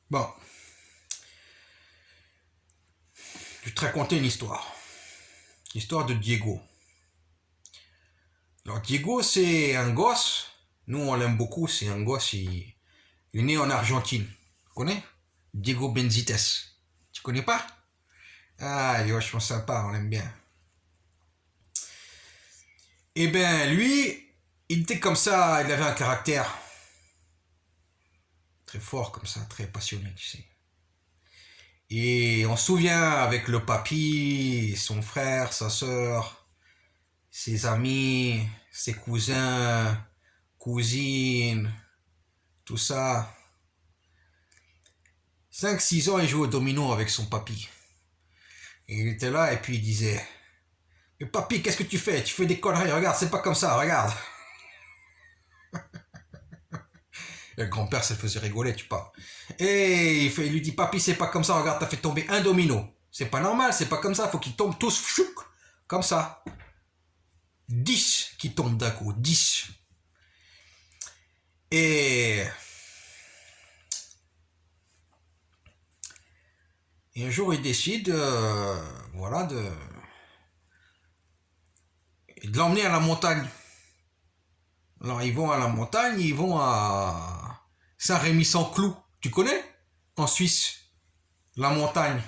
Bon, je vais te raconter une histoire. L'histoire de Diego. Alors, Diego, c'est un gosse. Nous, on l'aime beaucoup. C'est un gosse. Il est né en Argentine. Tu connais? Diego Benzites. Tu connais pas? Ah, il est vachement sympa. On l'aime bien. Eh ben, lui, il était comme ça. Il avait un caractère très fort, comme ça, très passionné, tu sais. Et on se souvient avec le papy, son frère, sa sœur, ses amis, ses cousins, cousines, tout ça. 5 6 ans, il jouait au domino avec son papy. Et il était là et puis il disait: mais papy, qu'est-ce que tu fais? Tu fais des conneries, regarde, c'est pas comme ça, regarde. Et le grand-père, ça le faisait rigoler, tu parles. Et il lui dit: papy, c'est pas comme ça, regarde, t'as fait tomber un domino. C'est pas normal, c'est pas comme ça, faut qu'ils tombent tous chouk, comme ça. 10 qui tombent d'un coup, 10. Et, et un jour, il décide, voilà, de l'emmener à la montagne. Alors, ils vont à la montagne, ils vont à Saint-Rémy-sans-Cloud. Tu connais? En Suisse, la montagne.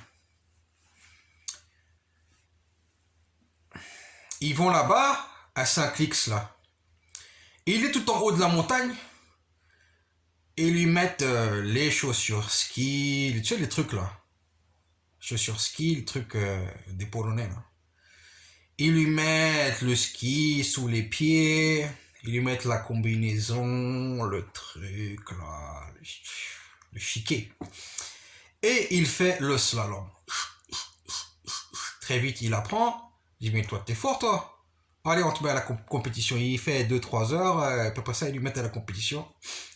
Ils vont là-bas, à Saint-Clix, là. Et il est tout en haut de la montagne. Et ils lui mettent les chaussures ski, tu sais, les trucs là. Chaussures ski, le truc des Polonais, là. Ils lui mettent le ski sous les pieds. Ils lui mettent la combinaison, le truc là, le chiquet. Et il fait le slalom. Très vite, il apprend. Il dit: mais toi, t'es fort, toi. Allez, on te met à la compétition. Il fait 2 3 heures. À peu près ça, ils lui mettent à la compétition.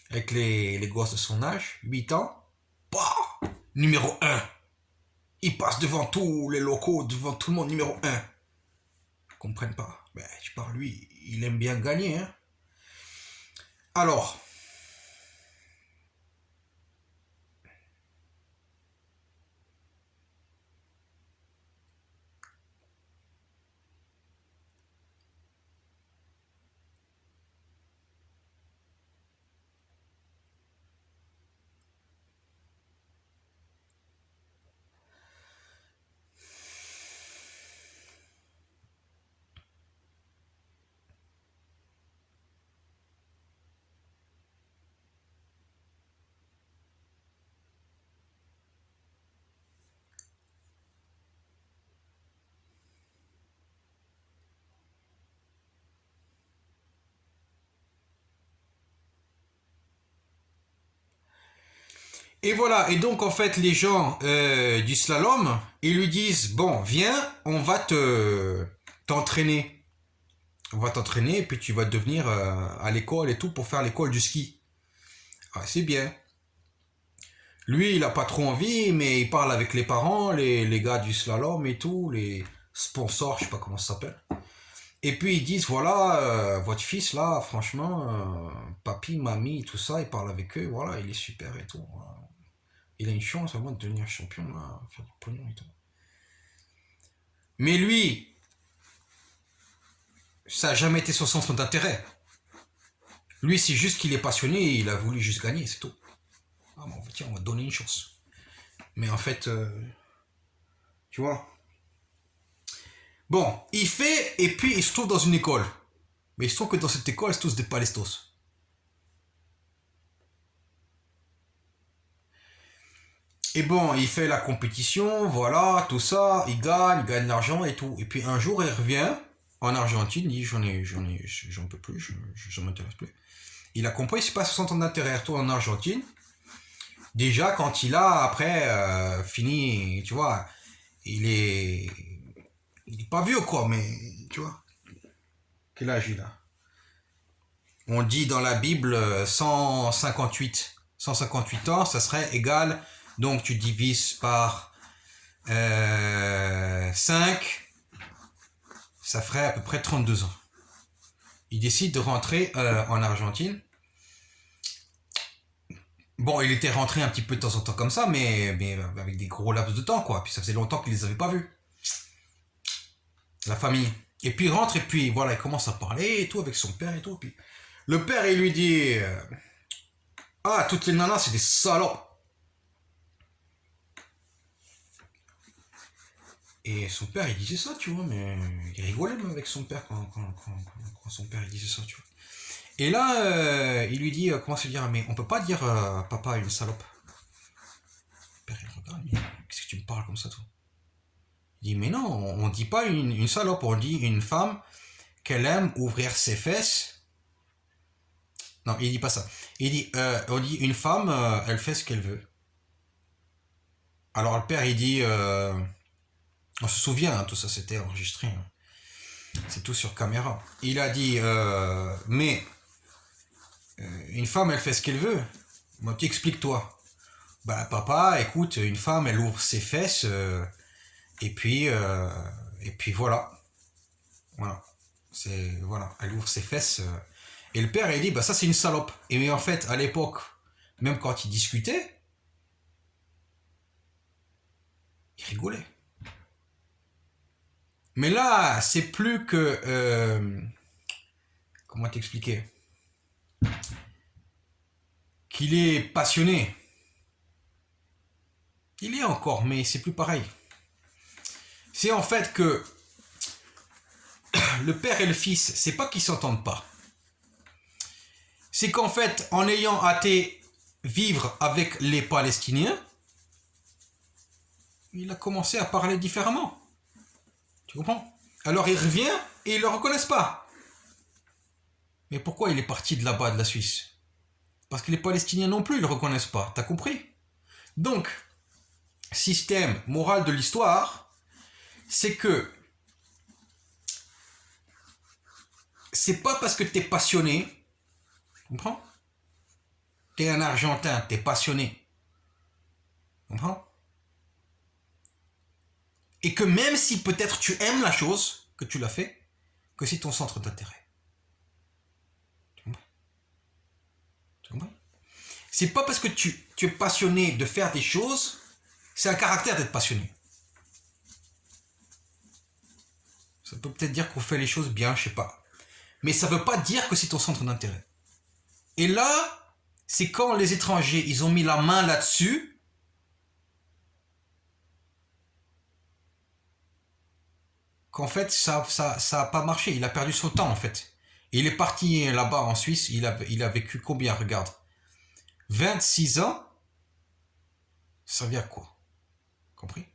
Avec les gosses de son âge, 8 ans. Bah, numéro 1. Il passe devant tous les locaux, devant tout le monde, numéro 1. Ils comprennent pas. Ben, je parle, lui, il aime bien gagner, hein. Alors, et voilà. Et donc, en fait, les gens du slalom, ils lui disent: bon, viens, on va t'entraîner. On va t'entraîner et puis tu vas devenir à l'école et tout pour faire l'école du ski. Ah, c'est bien. Lui, il a pas trop envie, mais il parle avec les parents, les gars du slalom et tout, les sponsors, je sais pas comment ça s'appelle. Et puis ils disent: voilà, votre fils là, franchement, papy, mamie, tout ça, il parle avec eux, voilà, il est super et tout. Voilà. Il a une chance vraiment de devenir champion, là, faire du pognon et tout. Mais lui, ça a jamais été son centre d'intérêt. Lui, c'est juste qu'il est passionné et il a voulu juste gagner, c'est tout. Ah bon, tiens, on va te donner une chance. Mais en fait, tu vois. Bon, il fait, et puis il se trouve dans une école. Mais il se trouve que dans cette école, c'est tous des palestos. Et bon, il fait la compétition, voilà, tout ça, il gagne de l'argent et tout. Et puis un jour, il revient en Argentine, il dit: j'en peux plus, je m'intéresse plus. Il a compris, c'est pas 60 ans d'intérêt, il retourne en Argentine. Déjà, quand il a, après, fini, tu vois, il est, il est pas vieux, quoi, mais, tu vois, quel âge il a? On dit dans la Bible 158. 158 ans, ça serait égal. Donc tu divises par 5, ça ferait à peu près 32 ans. Il décide de rentrer en Argentine. Bon, il était rentré un petit peu de temps en temps comme ça, mais avec des gros laps de temps, quoi. Puis ça faisait longtemps qu'il les avait pas vus, la famille. Et puis il rentre, et puis voilà, il commence à parler et tout avec son père et tout. Puis le père, il lui dit ah, toutes les nanas, c'est des salopes. Et son père, il disait ça, tu vois, mais il rigolait même avec son père quand son père, il disait ça, tu vois. Et là, il lui dit comment se dire, mais on peut pas dire papa une salope. Le père, il regarde, mais qu'est-ce que tu me parles comme ça, toi? Il dit, mais non, on dit pas une salope, on dit une femme qu'elle aime ouvrir ses fesses. Non, il dit pas ça. Il dit, on dit une femme, elle fait ce qu'elle veut. Alors le père, il dit, on se souvient, hein, tout ça c'était enregistré, hein. C'est tout sur caméra. Il a dit, mais une femme, elle fait ce qu'elle veut. Moi, tu expliques-toi. Bah papa, écoute, une femme, elle ouvre ses fesses, et puis, euh, et puis voilà. Voilà. Voilà, elle ouvre ses fesses. Et le père, il dit, bah ça c'est une salope. Et mais en fait, à l'époque, même quand ils discutaient, ils rigolaient. Mais là, c'est plus que... comment t'expliquer? Qu'il est passionné. Il est encore, mais c'est plus pareil. C'est en fait que le père et le fils, c'est pas qu'ils s'entendent pas. C'est qu'en fait, en ayant été vivre avec les Palestiniens, il a commencé à parler différemment. Tu comprends? Alors il revient et ils le reconnaissent pas. Mais pourquoi il est parti de là-bas, de la Suisse? Parce que les Palestiniens non plus, ils le reconnaissent pas. T'as compris? Donc, système moral de l'histoire, c'est que c'est pas parce que t'es passionné, tu comprends? T'es un Argentin, t'es passionné, tu comprends? Et que même si peut-être tu aimes la chose que tu l'as fait, que c'est ton centre d'intérêt. Tu comprends? Tu comprends? C'est pas parce que tu es passionné de faire des choses, c'est un caractère d'être passionné. Ça peut peut-être dire qu'on fait les choses bien, je sais pas. Mais ça veut pas dire que c'est ton centre d'intérêt. Et là, c'est quand les étrangers, ils ont mis la main là-dessus, qu'en fait, ça a pas marché. Il a perdu son temps, en fait. Il est parti là-bas en Suisse, il a vécu combien, regarde? 26 ans, ça vient à quoi? Compris?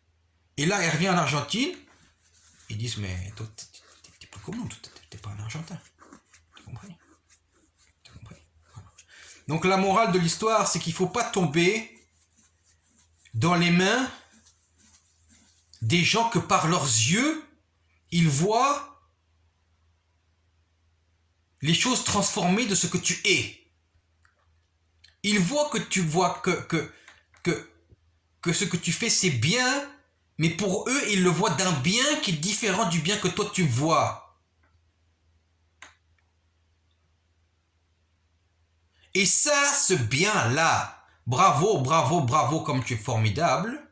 Et là, il revient en Argentine, ils disent, mais toi, t'es plus comme nous, t'es pas un Argentin. T'as compris? T'as compris? Voilà. Donc la morale de l'histoire, c'est qu'il ne faut pas tomber dans les mains des gens que par leurs yeux, ils voient les choses transformées de ce que tu es. Ils voient que tu vois que ce que tu fais, c'est bien, mais pour eux, ils le voient d'un bien qui est différent du bien que toi tu vois. Et ça, ce bien-là, bravo, bravo, bravo, comme tu es formidable,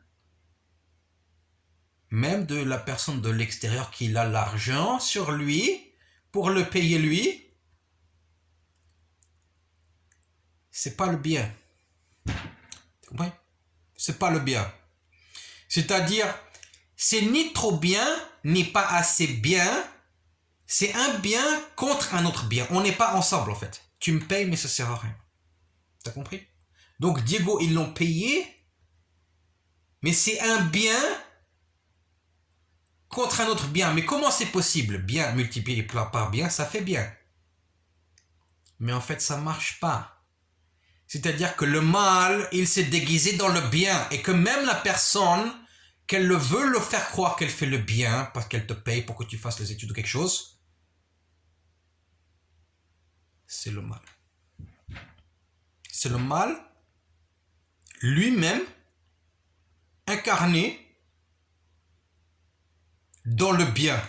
même de la personne de l'extérieur qui a l'argent sur lui, pour le payer lui, c'est pas le bien. Tu comprends? C'est pas le bien. C'est-à-dire, c'est ni trop bien, ni pas assez bien. C'est un bien contre un autre bien. On n'est pas ensemble en fait. Tu me payes, mais ça sert à rien. T'as compris? Donc Diego, ils l'ont payé, mais c'est un bien contre un autre bien. Mais comment c'est possible? Bien multiplié par bien, ça fait bien. Mais en fait, ça marche pas. C'est-à-dire que le mal, il s'est déguisé dans le bien. Et que même la personne, qu'elle veut le faire croire qu'elle fait le bien, parce qu'elle te paye pour que tu fasses les études ou quelque chose, c'est le mal. C'est le mal lui-même incarné dans le bien.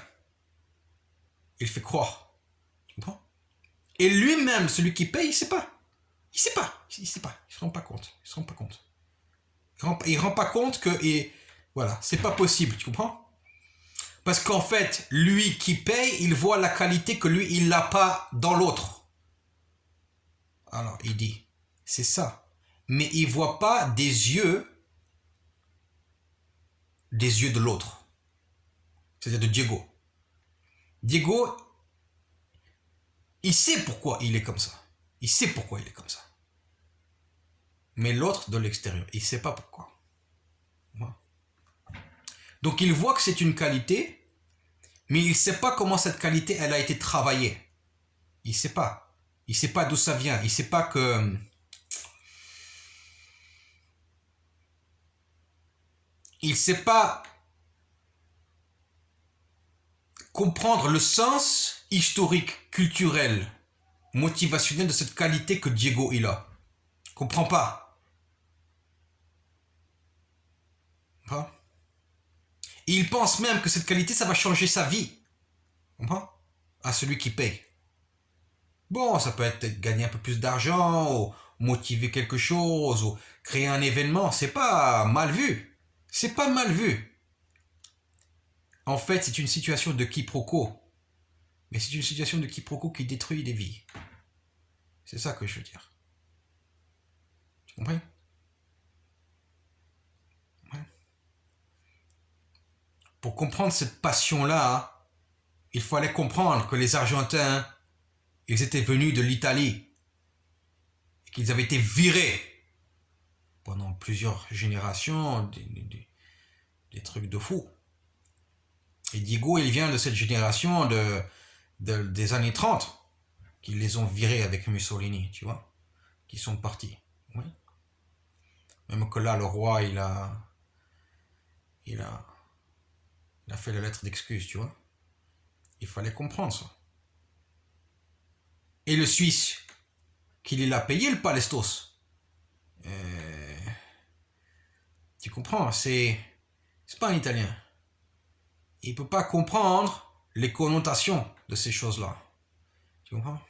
Il fait croire. Tu comprends? Et lui-même, celui qui paye, il ne sait pas. Il sait pas. Il sait pas. Il se rend pas compte. Il se rend pas compte. Il rend pas compte que... Et, voilà, c'est pas possible, tu comprends? Parce qu'en fait, lui qui paye, il voit la qualité que lui, il n'a pas dans l'autre. Alors, il dit, c'est ça. Mais il voit pas des yeux de l'autre. C'est-à-dire de Diego. Diego, il sait pourquoi il est comme ça. Il sait pourquoi il est comme ça. Mais l'autre de l'extérieur, il ne sait pas pourquoi. Donc il voit que c'est une qualité, mais il ne sait pas comment cette qualité, elle a été travaillée. Il ne sait pas. Il ne sait pas d'où ça vient. Il ne sait pas que... Il ne sait pas comprendre le sens historique, culturel, motivationnel de cette qualité que Diego il a. Il ne comprend pas. Hein? Et il pense même que cette qualité, ça va changer sa vie. Comprends? À celui qui paye. Bon, ça peut être gagner un peu plus d'argent, ou motiver quelque chose, ou créer un événement. C'est pas mal vu. C'est pas mal vu. En fait, c'est une situation de quiproquo. Mais c'est une situation de quiproquo qui détruit des vies. C'est ça que je veux dire. Tu comprends? Ouais. Pour comprendre cette passion-là, il fallait comprendre que les Argentins, ils étaient venus de l'Italie. Et qu'ils avaient été virés pendant plusieurs générations, des trucs de fou. Et Diego, il vient de cette génération des années 30, qui les ont virés avec Mussolini, tu vois, qui sont partis. Oui. Même que là, le roi, il a fait la lettre d'excuse, tu vois. Il fallait comprendre ça. Et le Suisse, qu'il a payé le Palestos. Tu comprends, c'est pas un Italien. Il ne peut pas comprendre les connotations de ces choses-là. Tu comprends?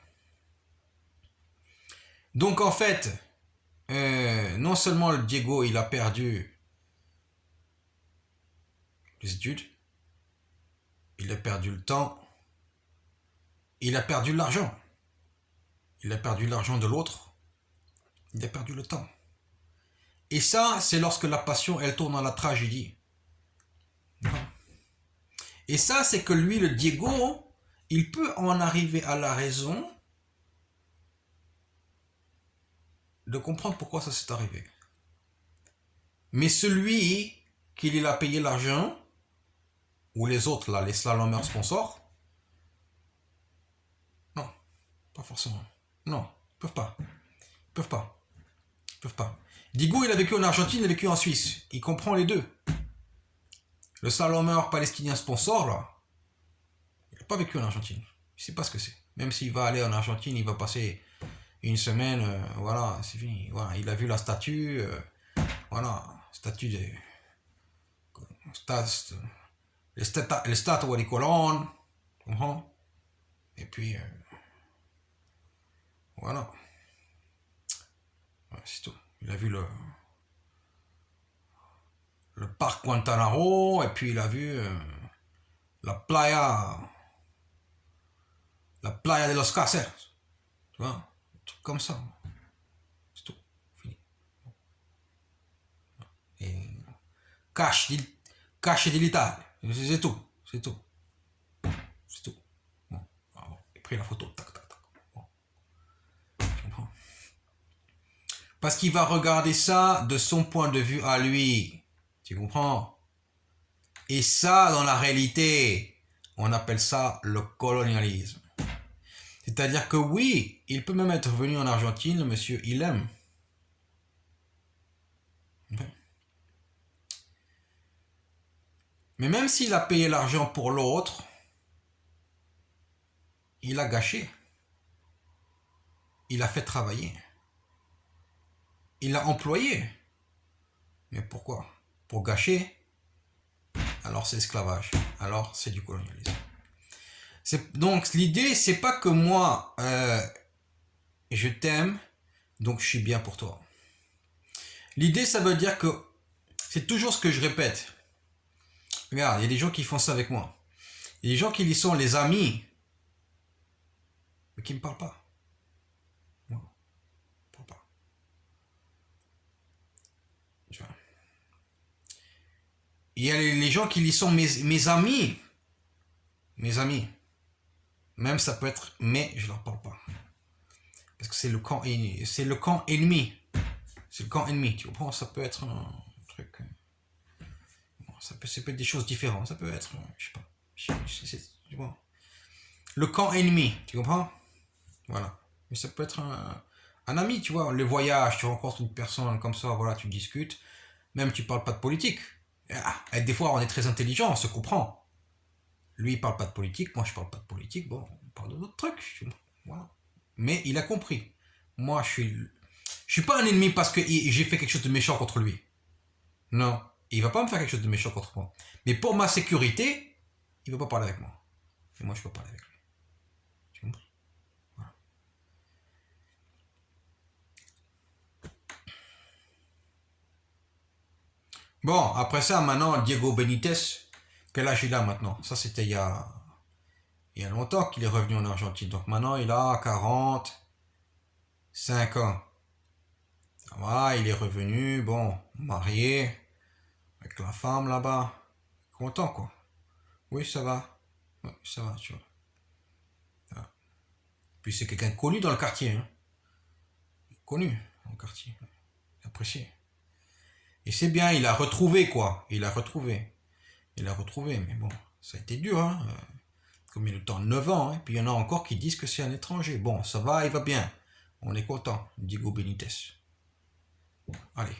Donc en fait, non seulement le Diego, il a perdu les études, il a perdu le temps, il a perdu l'argent. Il a perdu l'argent de l'autre, il a perdu le temps. Et ça, c'est lorsque la passion, elle tourne à la tragédie. Et ça, c'est que lui, le Diego, il peut en arriver à la raison de comprendre pourquoi ça s'est arrivé. Mais celui qui a payé l'argent, ou les autres, là, les slalomers sponsors, non, pas forcément. Non, ils peuvent pas. Ils peuvent pas. Ils peuvent pas. Diego, il a vécu en Argentine, il a vécu en Suisse. Il comprend les deux. Le slalomer palestinien sponsor, là, il n'a pas vécu en Argentine. Il ne sait pas ce que c'est. Même s'il va aller en Argentine, il va passer une semaine, voilà, c'est fini. Voilà, il a vu la statue, voilà, statue de... le statue di Colón, et puis, voilà. Ouais, c'est tout. Il a vu le parc Guantanamo, et puis il a vu la playa de los Caseros. Tu vois, un truc comme ça. C'est tout. Fini. Et cash de l'Italie. C'est tout. C'est tout. C'est tout. Bon. Il a pris la photo. Tac, tac, tac. Bon. Tu comprends? Parce qu'il va regarder ça de son point de vue à lui. Tu comprends? Et ça, dans la réalité, on appelle ça le colonialisme. C'est-à-dire que oui, il peut même être venu en Argentine, le monsieur, il aime. Mais même s'il a payé l'argent pour l'autre, il a gâché. Il a fait travailler. Il a employé. Mais pourquoi? Pour gâcher? Alors c'est esclavage. Alors c'est du colonialisme. Donc l'idée, c'est pas que moi, je t'aime Donc, je suis bien pour toi. L'idée, ça veut dire que c'est toujours ce que je répète. Regarde, il y a des gens qui font ça avec moi. Il y a des gens qui sont les amis, mais qui ne me parlent pas. Moi, je ne parle pas. Tu vois. Il y a les gens qui sont mes amis. Mes amis. Même ça peut être, mais je ne leur parle pas. Parce que c'est le camp ennemi. C'est le camp ennemi. C'est le camp ennemi. Tu comprends? Ça peut être un truc. Ça peut être des choses différentes. Ça peut être, je sais pas. Tu vois. Le camp ennemi. Tu comprends? Voilà. Mais ça peut être un ami, tu vois. Le voyage, tu rencontres une personne comme ça, voilà, tu discutes. Même tu parles pas de politique. Et des fois, on est très intelligent, on se comprend. Lui, il parle pas de politique, moi, je parle pas de politique. Bon, on parle de d'autres trucs. Voilà. Mais il a compris. Moi, je suis pas un ennemi parce que j'ai fait quelque chose de méchant contre lui. Non. Il va pas me faire quelque chose de méchant contre moi. Mais pour ma sécurité, il veut pas parler avec moi. Et moi, je peux parler avec lui. Tu comprends? Voilà. Bon, après ça, maintenant, Diego Benitez, quel âge il a maintenant? Ça, c'était il y a longtemps qu'il est revenu en Argentine. Donc maintenant, il a 45 ans. Ça va, il est revenu, bon, marié, avec la femme là-bas. Content, quoi. Oui, ça va. Ouais, ça va, tu vois. Ah. Puis c'est quelqu'un de connu dans le quartier. Hein. Connu dans le quartier. Apprécié. Et c'est bien, il a retrouvé, quoi. Il a retrouvé. Mais bon, ça a été dur, hein. Combien de temps? 9 ans, hein. Puis il y en a encore qui disent que c'est un étranger. Bon, ça va, il va bien. On est content, Diego Benitez. Allez.